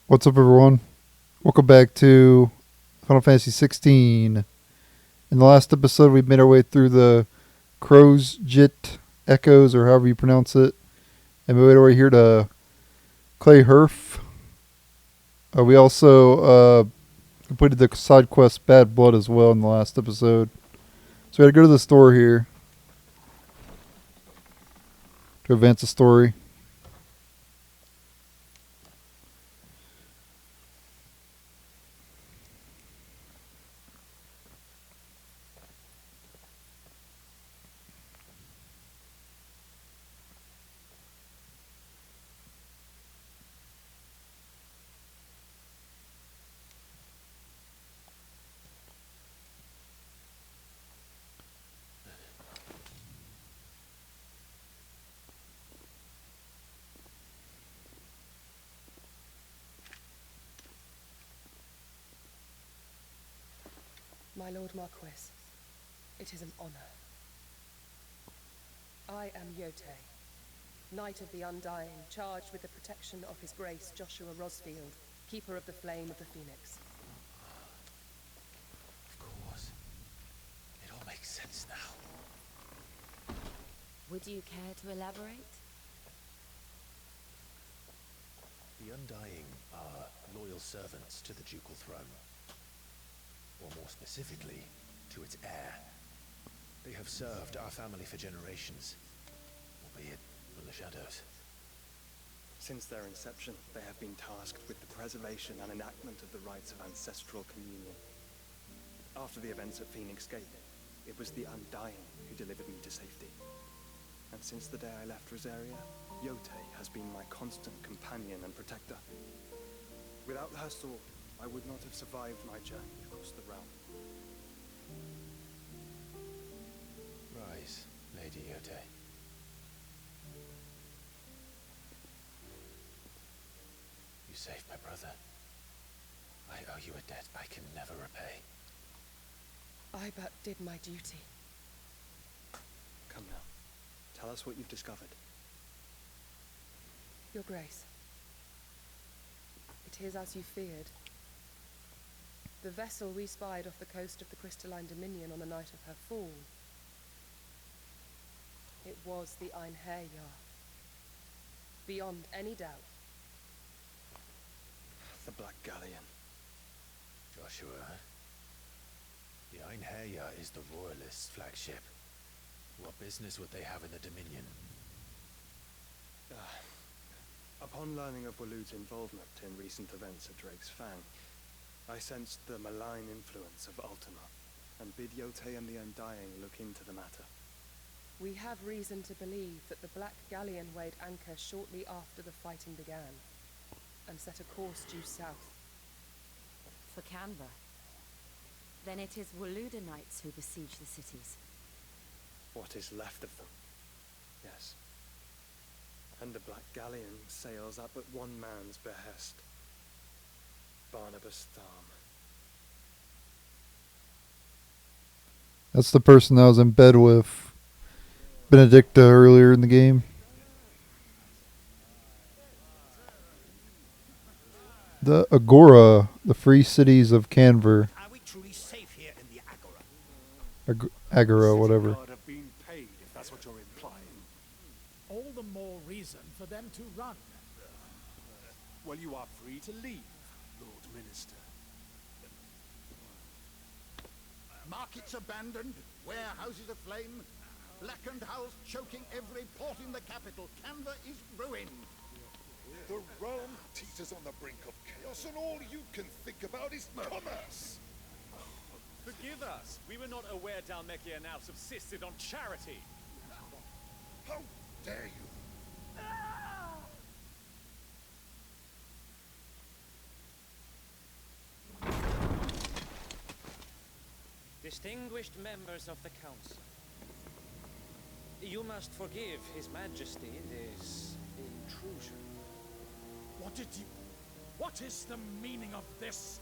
What's up, everyone? Welcome back to Final Fantasy 16. In the last episode, we made our way through the Crow's Jit Echoes, or however you pronounce it, and we made our way here to Clay Herf. We also completed the side quest Bad Blood as well in the last episode. So we had to go to the store here to advance the story. My Lord Marquis, it is an honor. I am Yugioh, Knight of the Undying, charged with the protection of His Grace Joshua Rosfield, Keeper of the Flame of the Phoenix. Of course. It all makes sense now. Would you care to elaborate? The Undying are loyal servants to the ducal throne. Or more specifically, to its heir. They have served our family for generations, albeit from the shadows. Since their inception, they have been tasked with the preservation and enactment of the rites of ancestral communion. After the events at Phoenix Gate, it was the Undying who delivered me to safety. And since the day I left Rosaria, Yugioh has been my constant companion and protector. Without her sword, I would not have survived my journey across the realm. Rise, Lady Yugioh. You saved my brother. I owe you a debt I can never repay. I but did my duty. Come now, tell us what you've discovered. Your Grace, it is as you feared. The vessel we spied off the coast of the Crystalline Dominion on the night of her fall. It was the Yugioh. Beyond any doubt. The Black Galleon. Joshua, the Yugioh is the Royalist flagship. What business would they have in the Dominion? Upon learning of Waloed's involvement in recent events at Drake's Fang, I sensed the malign influence of Ultima, and bid Yugioh and the Undying look into the matter. We have reason to believe that the Black Galleon weighed anchor shortly after the fighting began, and set a course due south. For Canva. Then it is Waloeda Knights who besiege the cities. What is left of them? Yes. And the Black Galleon sails at but one man's behest. Barnabas Tham. That's the person I was in bed with Benedicta earlier in the game. The Agora, the free cities of Canver. Are we truly safe here in the Agora? Agora, The whatever. guard have been paid, if that's what you're implying. All the more reason for them to run. Well, you are free to leave, Lord Minister. Markets abandoned, warehouses aflame, blackened hulls choking every port in the capital. Canva is ruined. The realm teeters on the brink of chaos, and all you can think about is commerce. Forgive us. We were not aware Dalmekia now subsisted on charity. How dare you? Distinguished members of the Council, you must forgive His Majesty this intrusion. What is the meaning of this?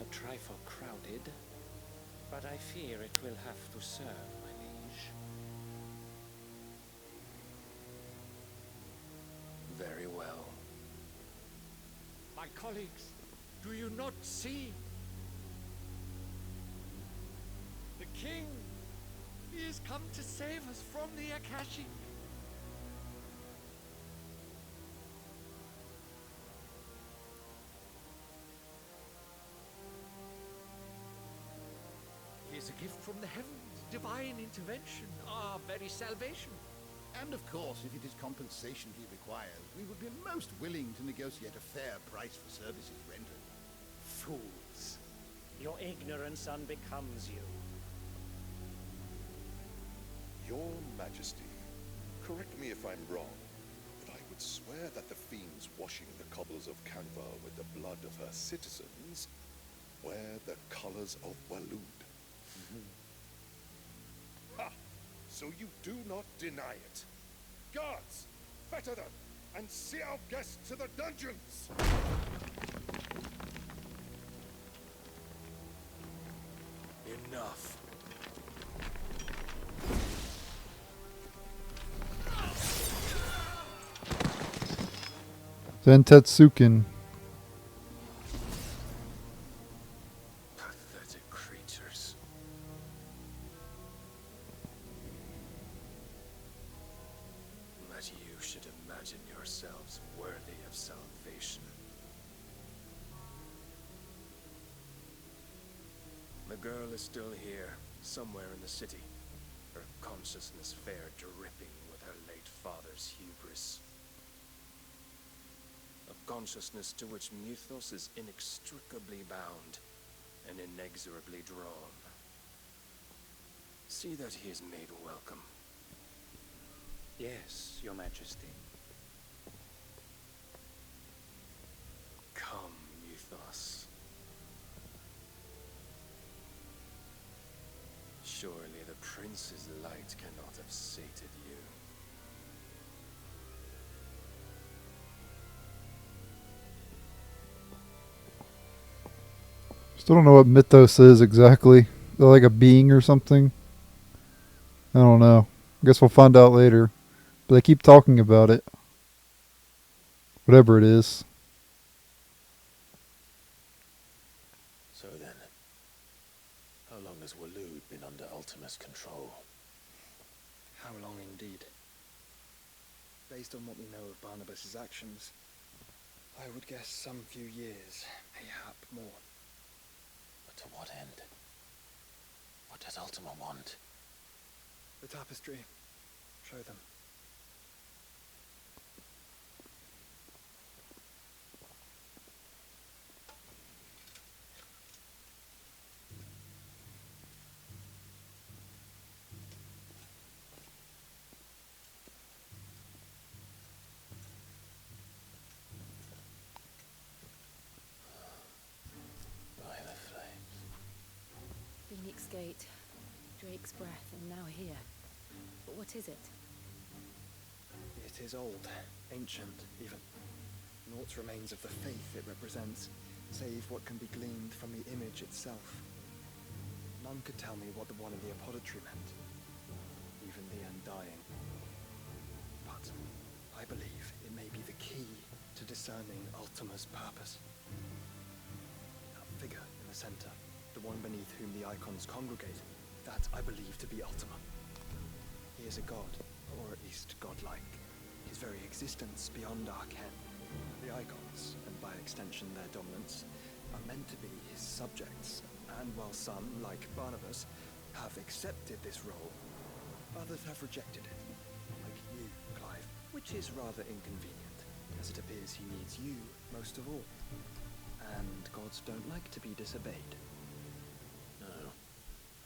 A trifle crowded, but I fear it will have to serve, my liege. Very well. My colleagues, do you not see? The king! He has come to save us from the Akashi. He is a gift from the heavens, divine intervention, our very salvation. And of course, if it is compensation he requires, we would be most willing to negotiate a fair price for services rendered. Fools. Your ignorance unbecomes you. Your Majesty, correct me if I'm wrong, but I would swear that the fiends washing the cobbles of Canva with the blood of her citizens wear the colors of Waloed. Ha! So you do not deny it. Guards, fetter them, and see our guests to the dungeons! Enough. Zentetsuken. Pathetic creatures. That you should imagine yourselves worthy of salvation. The girl is still here, somewhere in the city. Her consciousness fair dripping with her late father's hubris. A consciousness to which Mythos is inextricably bound and inexorably drawn. See that he is made welcome. Yes, Your Majesty. Come, Mythos. Surely the prince's light cannot have sated you. Still don't know what mythos is exactly. They're like a being or something. I don't know. I guess we'll find out later. But they keep talking about it. Whatever it is. So then, how long has Waloed been under Ultima's control? How long indeed? Based on what we know of Barnabas's actions, I would guess some few years, mayhap more. But to what end? What does Ultima want? The tapestry. Show them. By the flames. Phoenix Gate, Drake's Breath, and now here. But what is it? It is old, ancient, even. Naught remains of the faith it represents, save what can be gleaned from the image itself. None could tell me what the one in the apothecary meant, even the Undying. But I believe it may be the key to discerning Ultima's purpose. That figure in the center, the one beneath whom the icons congregate, that I believe to be Ultima. He is a god, or at least godlike. His very existence beyond our ken. The icons, and by extension their dominants, are meant to be his subjects, and while some, like Barnabas, have accepted this role, others have rejected it, like you, Clive, which is rather inconvenient, as it appears he needs you most of all. And gods don't like to be disobeyed. No,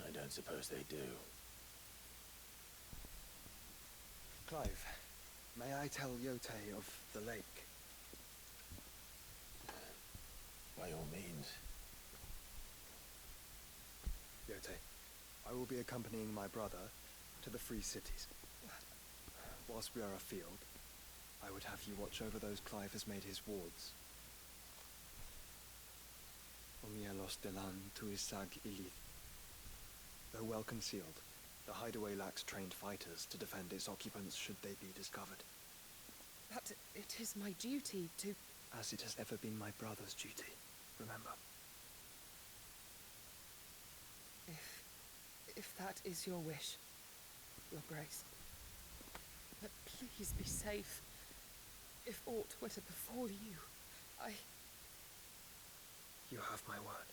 I don't suppose they do. Clive, may I tell Yugioh of the lake? By all means. Yugioh, I will be accompanying my brother to the Free Cities. Whilst we are afield, I would have you watch over those Clive has made his wards. Omielos delan tuisag ilith. Though well concealed, the hideaway lacks trained fighters to defend its occupants should they be discovered. But it is my duty to as it has ever been my brother's duty, remember? If that is your wish, Your Grace. But please be safe. If aught were to befall you, You have my word.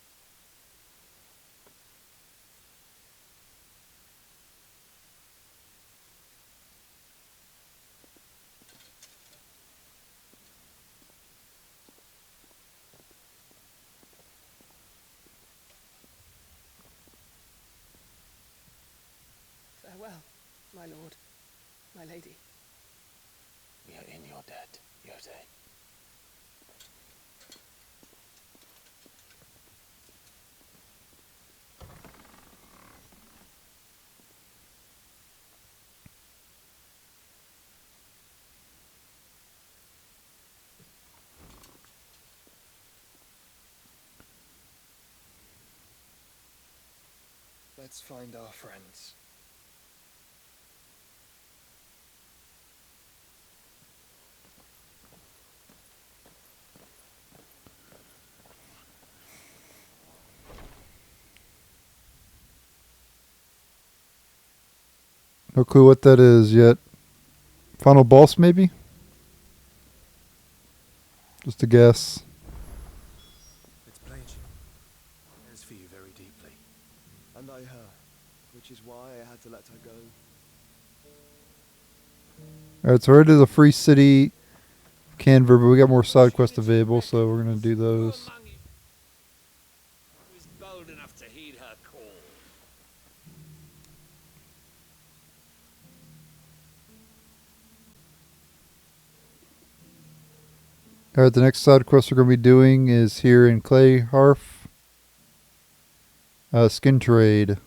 Farewell, my lord, my lady. We are in your debt, Yugioh. Let's find our friends. No clue what that is yet. Final boss, maybe? Just a guess. It's Pelagia. Cares for you very deeply. And I her, which is why I had to let her go. Alright, so we're to the free city, Canver, but we got more side quests available, so we're going to do those. Who is bold enough to heed her call? Alright, the next side quest we're going to be doing is here in Clay Harf. Skin trade.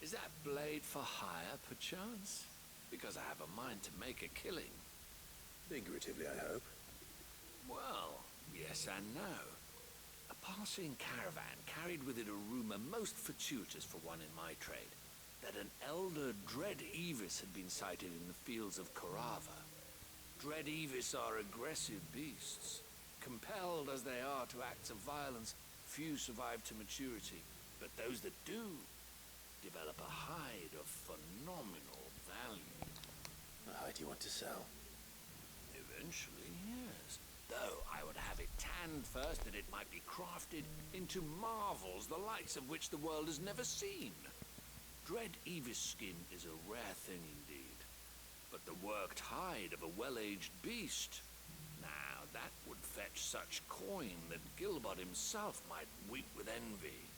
Is that blade for hire, perchance? Because I have a mind to make a killing. Figuratively, I hope. Well, yes and no. A passing caravan carried with it a rumor most fortuitous for one in my trade, that an elder Dread Evis had been sighted in the fields of Korava. Dread Evis are aggressive beasts. Compelled as they are to acts of violence, few survive to maturity, but those that do develop a hide of phenomenal value. A hide you want to sell? Eventually, yes. Though I would have it tanned first that it might be crafted into marvels the likes of which the world has never seen. Dread Evis skin is a rare thing indeed. But the worked hide of a well-aged beast, now that would fetch such coin that Gilbert himself might weep with envy.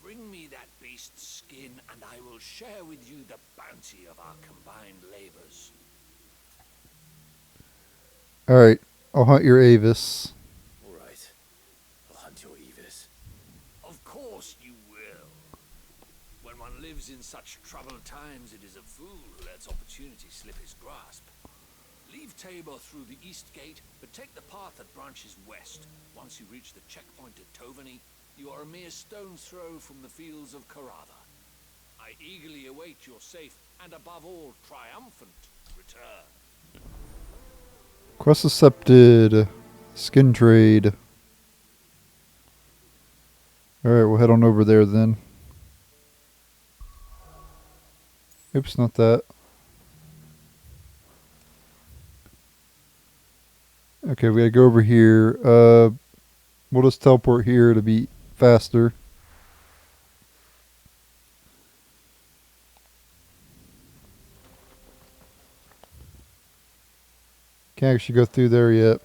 Bring me that beast's skin, and I will share with you the bounty of our combined labors. Alright, I'll hunt your Avis. All right. I'll hunt your Evis. Of course you will. When one lives in such troubled times, it is a fool who lets opportunity slip his grasp. Leave Tabor through the east gate, but take the path that branches west. Once you reach the checkpoint at Tovani, you are a mere stone's throw from the fields of Korava. I eagerly await your safe, and above all, triumphant return. Quest accepted. Skin trade. Alright, we'll head on over there then. Oops, not that. Okay, we gotta go over here. We'll just teleport here to be faster. Can't actually go through there yet.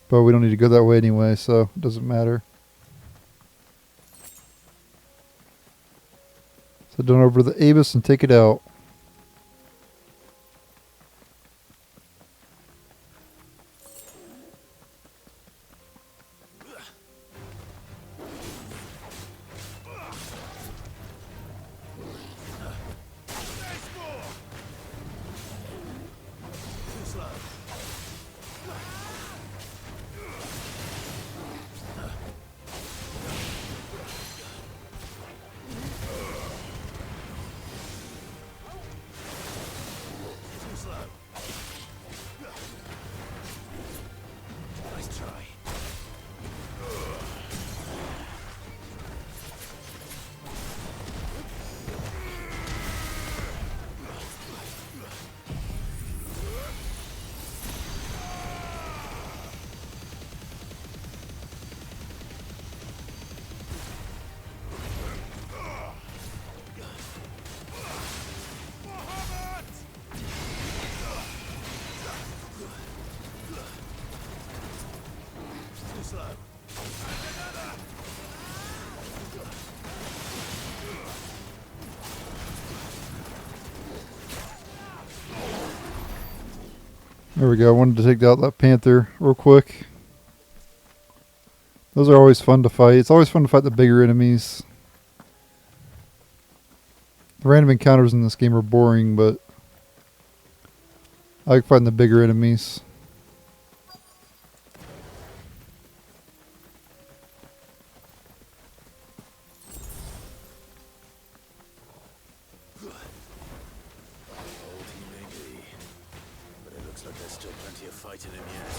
But we don't need to go that way anyway, so it doesn't matter. So down over to the Avis and take it out. There we go. I wanted to take out that panther real quick. Those are always fun to fight. It's always fun to fight the bigger enemies. The random encounters in this game are boring, but I like fighting the bigger enemies. Old he may be, but it looks like there's still plenty of fight in him yet.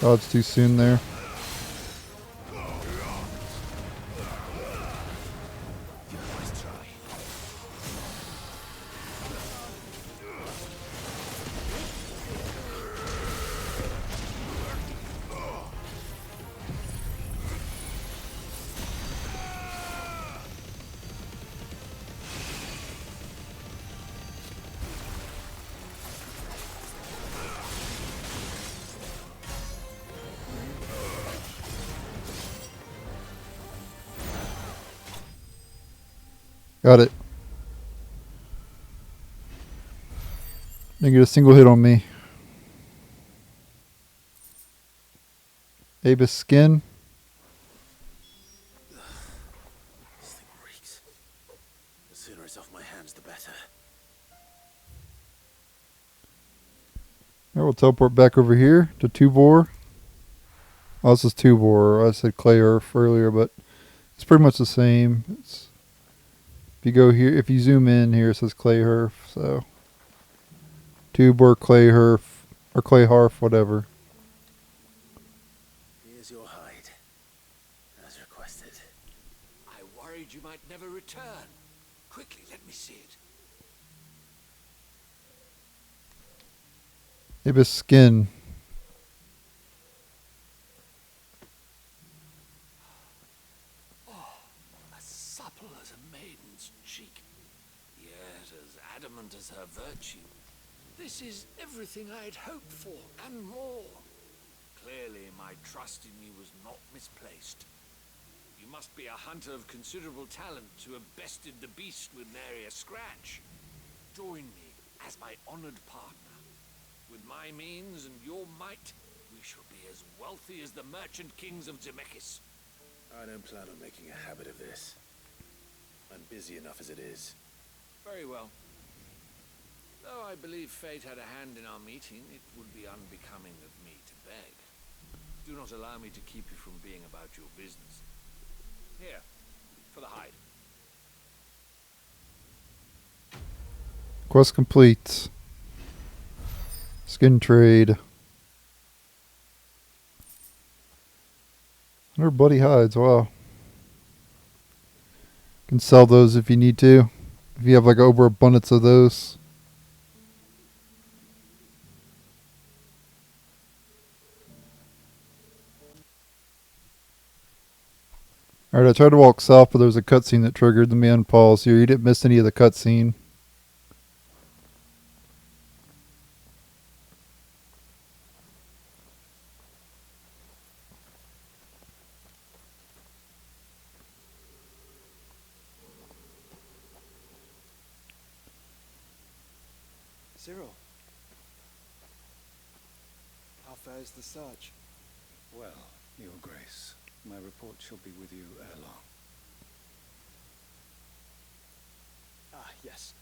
Oh, it's too soon there. Got it. Didn't get a single hit on me. Abyss skin. This thing reeks. The sooner it's off my hands, the better. Alright, we'll teleport back over here to Tubor. Oh, this is Tubor. I said Clay Earth earlier, but it's pretty much the same. If you go here, if you zoom in here, it says Clay Earth. So Tubor, Clay Earth, or Clay Hearth, whatever. Here's your hide, as requested. I worried you might never return. Quickly, let me see it. Abyss skin. As supple as a maiden's cheek, yet as adamant as her virtue. This is everything I'd hoped for, and more. Clearly, my trust in you was not misplaced. You must be a hunter of considerable talent to have bested the beast with nary a scratch. Join me as my honored partner. With my means and your might, we shall be as wealthy as the merchant kings of Zemeckis. I don't plan on making a habit of this. I'm busy enough as it is. Very well. Though I believe fate had a hand in our meeting, it would be unbecoming of me to beg. Do not allow me to keep you from being about your business. Here, for the hide. Quest complete. Skin trade. 100 bloody hides, wow. You can sell those if you need to. If you have like overabundance of those. Alright, I tried to walk south, but there was a cutscene that triggered the man pause here. You didn't miss any of the cutscene. Cyril. How fares the search? Well, Your Grace, my report shall be with you ere long. Ah, yes.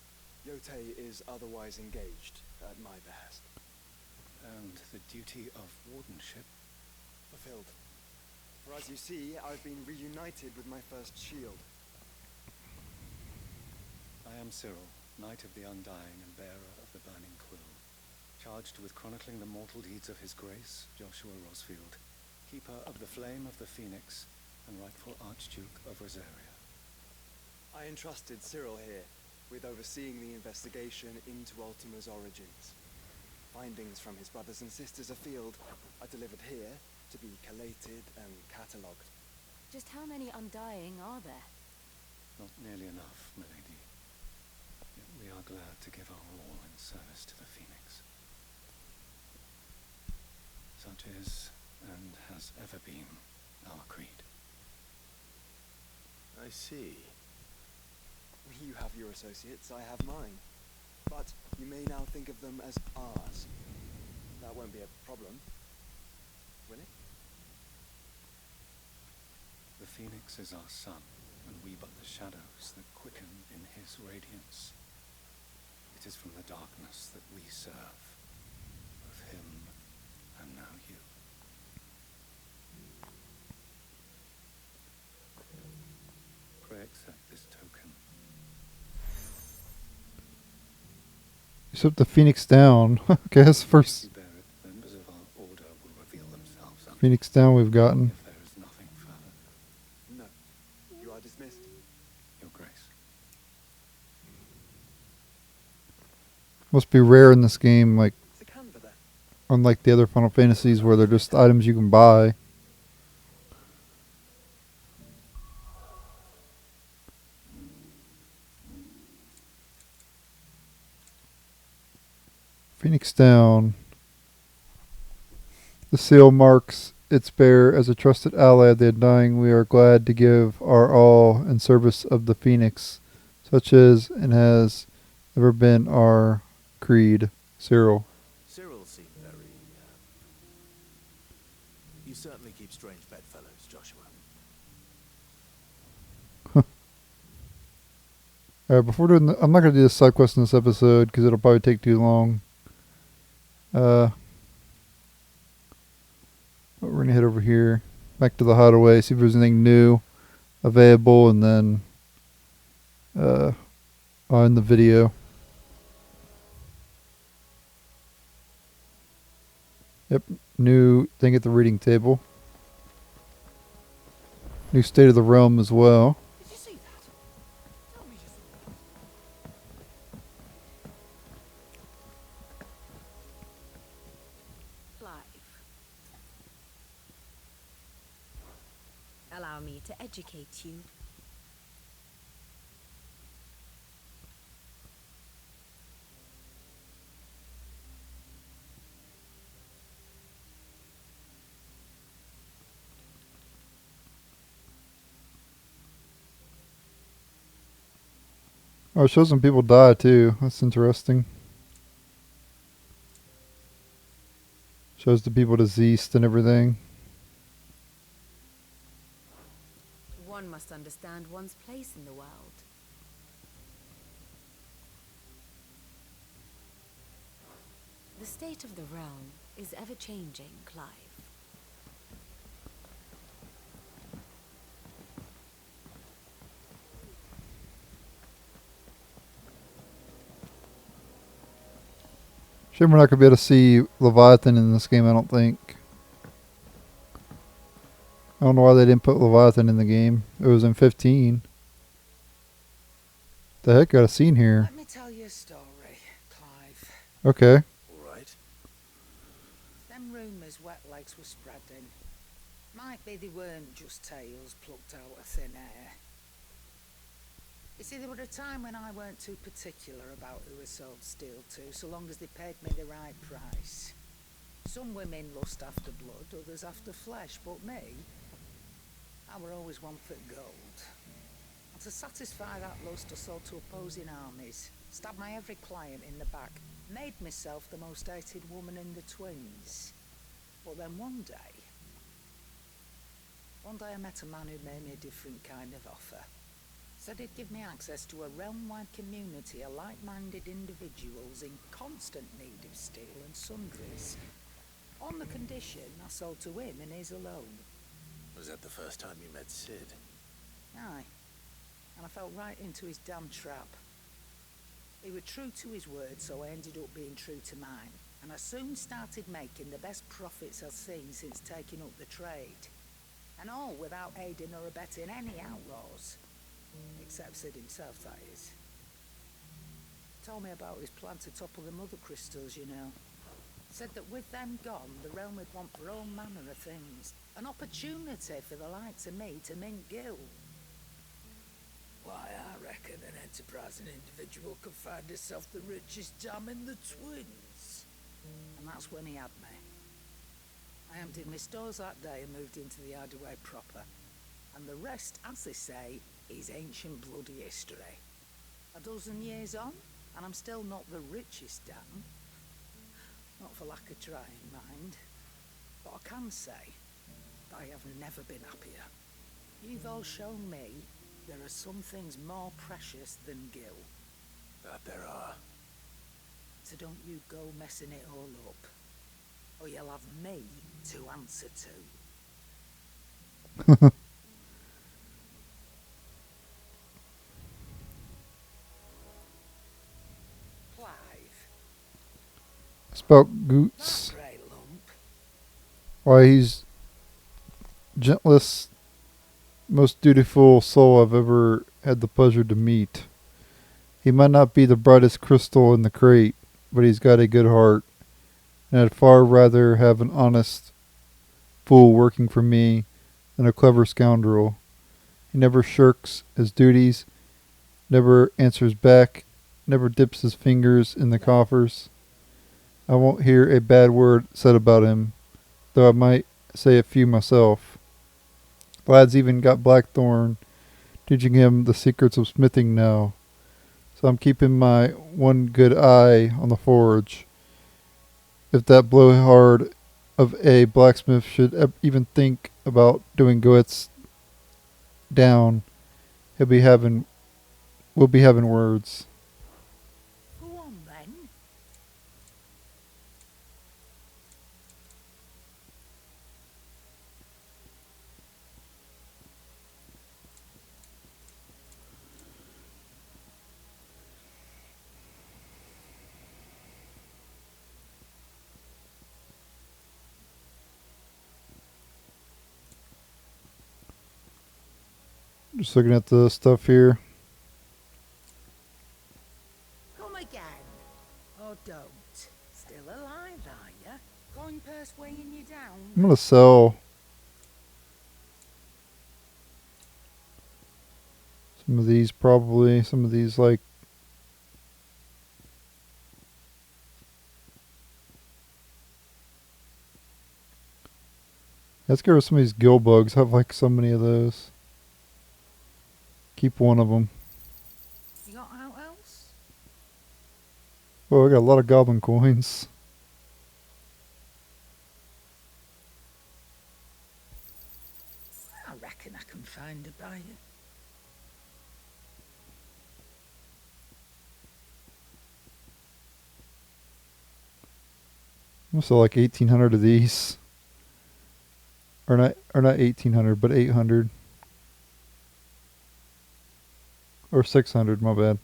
Yotei is otherwise engaged, at my behest. And the duty of wardenship? Fulfilled. For as you see, I've been reunited with my first shield. I am Cyril, Knight of the Undying and bearer of the Burning Quill, charged with chronicling the mortal deeds of His Grace, Joshua Rosfield, keeper of the Flame of the Phoenix and rightful Archduke of Rosaria. I entrusted Cyril here with overseeing the investigation into Ultima's origins. Findings from his brothers and sisters afield are delivered here to be collated and catalogued. Just how many Undying are there? Not nearly enough, milady. Yet we are glad to give our all in service to the Phoenix. Such is, and has ever been, our creed. I see. You have your associates, I have mine. But you may now think of them as ours. That won't be a problem, will it? The Phoenix is our sun, and we but the shadows that quicken in his radiance. It is from the darkness that we serve, both him and now you. Pray accept this token. You set the Phoenix down. Okay, that's the first If you bear it, members of our order will reveal themselves unto Phoenix down we've gotten. if there is nothing further. No. You are dismissed. Your Grace. Must be rare in this game, like It's a canva there. unlike the other Final Fantasies where they're just items you can buy. Phoenix down. The seal marks its bearer as a trusted ally of the Undying. We are glad to give our all in service of the Phoenix, such as and has ever been our creed. Cyril. Cyril seemed very... You certainly keep strange bedfellows, Joshua. Alright, before doing I'm not going to do this side quest in this episode because it'll probably take too long. But we're going to head over here, back to the hideaway, see if there's anything new available, and then on the video. Yep, new thing at the reading table. New state of the realm as well. Did you see that? Tell me just. Clive. Allow me to educate you. Oh, it shows some people die too. That's interesting. Shows the people deceased and everything. One must understand one's place in the world. The state of the realm is ever-changing, Clive. Shame we're not going to be able to see Leviathan in this game, I don't think. I don't know why they didn't put Leviathan in the game. It was in 15. The heck, got a scene here. Let me tell you a story, Clive. Okay. All right. Them rumours wet legs were spreading. Might be they weren't just tales plucked out of thin air. You see, there were a time when I weren't too particular about who I sold steel to, so long as they paid me the right price. Some women lust after blood, others after flesh, but me, I were always one for gold. And to satisfy that lust, I sold to opposing armies, stabbed my every client in the back, made myself the most hated woman in the twins. But then one day I met a man who made me a different kind of offer. Said he'd give me access to a realm-wide community of like-minded individuals in constant need of steel and sundries. On the condition I sold to him and his alone. Was that the first time you met Sid? Aye. And I fell right into his damn trap. He was true to his word, so I ended up being true to mine. And I soon started making the best profits I've seen since taking up the trade. And all without aiding or abetting any outlaws. Except Sid himself, that is. Told me about his plan to topple the mother crystals, you know. Said that with them gone, the realm would want for all manner of things. An opportunity for the likes of me to mint gil. Why, I reckon an enterprising individual could find himself the richest dam in the twins. And that's when he had me. I emptied my stores that day and moved into the hideaway proper. And the rest, as they say, is ancient bloody history. A dozen years on, and I'm still not the richest dam. Not for lack of trying, mind. But I can say that I have never been happier. You've all shown me there are some things more precious than gil. That there are. So don't you go messing it all up, or you'll have me to answer to. Clive. It's about Goots. That grey lump. Why he's gentlest, most dutiful soul I've ever had the pleasure to meet. He might not be the brightest crystal in the crate, but he's got a good heart, and I'd far rather have an honest fool working for me than a clever scoundrel. He never shirks his duties, never answers back, never dips his fingers in the coffers. I won't hear a bad word said about him, though I might say a few myself. Lad's even got Blackthorn teaching him the secrets of smithing now, so I'm keeping my one good eye on the forge. If that blowhard of a blacksmith should even think about doing goets down, we'll be having words. Go on then. Just looking at the stuff here. Come again. Or don't. Still alive, are ya? Coin purse weighing you down? I'm going to sell some of these probably. Some of these like let's get rid of some of these gill bugs. I have like so many of those. Keep one of them. You got out else? Oh, I got a lot of goblin coins. I reckon I can find a buyer. I'm gonna sell like 1,800 of these. Or not 1,800, but 800. Or 600, my bad.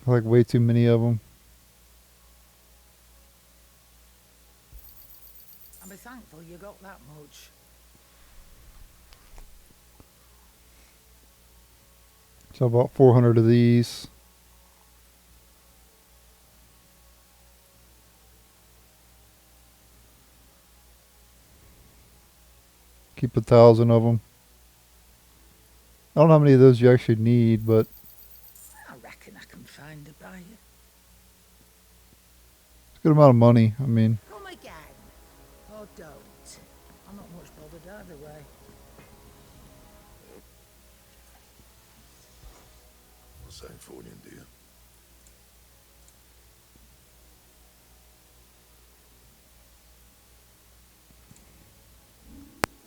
Like way too many of them. I'll be thankful you got that much. So about 400 of these. Keep 1,000 of them. I don't know how many of those you actually need, but I reckon I can find a buyer. it's a good amount of money. I mean, Come again. Or don't. I'm not much bothered either way. What's that for, dear?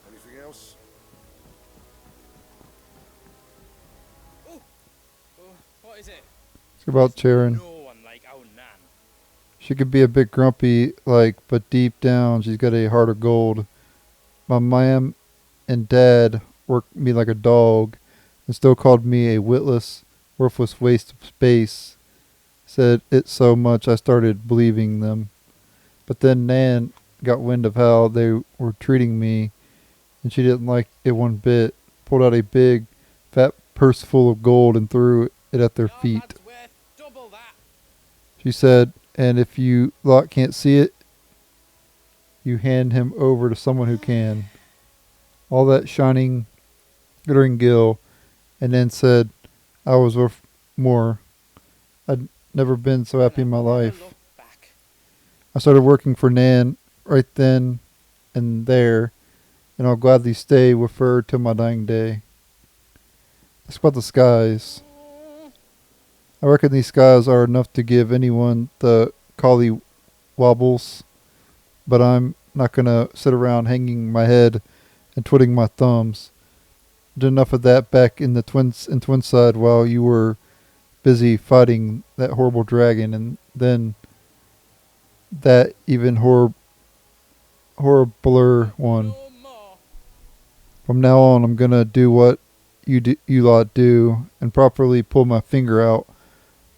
Anything else? What is it? it's about Charon. No one like our Nan. She could be a bit grumpy, but deep down she's got a heart of gold. My mom and dad worked me like a dog and still called me a witless, worthless waste of space. Said it so much I started believing them. But then Nan got wind of how they were treating me, and she didn't like it one bit. Pulled out a big, fat purse full of gold and threw it at their feet. That's worth double that. She said, and if you lot can't see it, you hand him over to someone who can. All that shining, glittering gill, and then said I was worth more. I'd never been so happy in my life. I started working for Nan right then and there, and I'll gladly stay with her till my dying day. That's about the skies. I reckon these skies are enough to give anyone the collie wobbles, but I'm not gonna sit around hanging my head and twiddling my thumbs. Did enough of that back in Twinside while you were busy fighting that horrible dragon, and then that even horribler one. From now on, I'm gonna do what you lot do, and properly pull my finger out,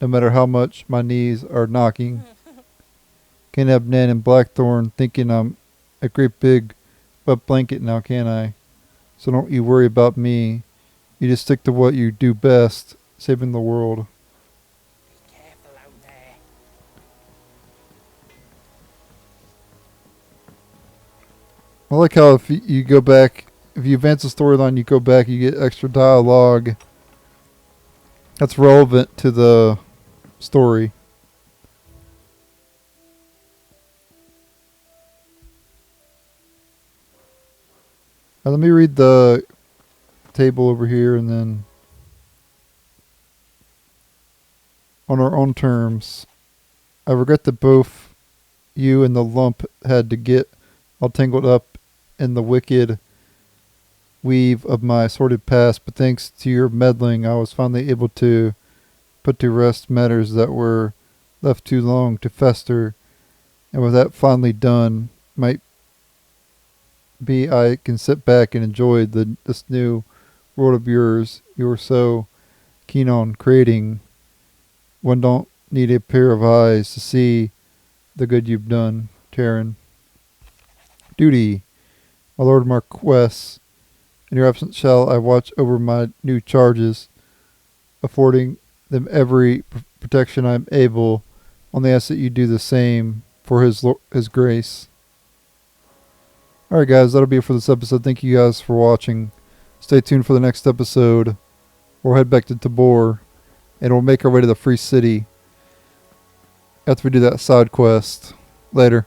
no matter how much my knees are knocking. Can't have Nan and Blackthorn thinking I'm a great big wet blanket now, can I? So don't you worry about me. You just stick to what you do best, saving the world. I like how if you go back, if you advance the storyline, you go back, you get extra dialogue that's relevant to the story. Let me read the table over here, and then on our own terms. I regret that both you and the lump had to get all tangled up in the wicked weave of my sordid past, but thanks to your meddling, I was finally able to put to rest matters that were left too long to fester, and with that finally done, might be I can sit back and enjoy this new world of yours you were so keen on creating. One don't need a pair of eyes to see the good you've done, Taryn. Duty, my lord Marquess, in your absence shall I watch over my new charges, affording them every protection I am able. Only ask that you do the same for his grace. Alright guys, that'll be it for this episode. Thank you guys for watching. Stay tuned for the next episode. We'll head back to Tabor, and we'll make our way to the Free City after we do that side quest. Later.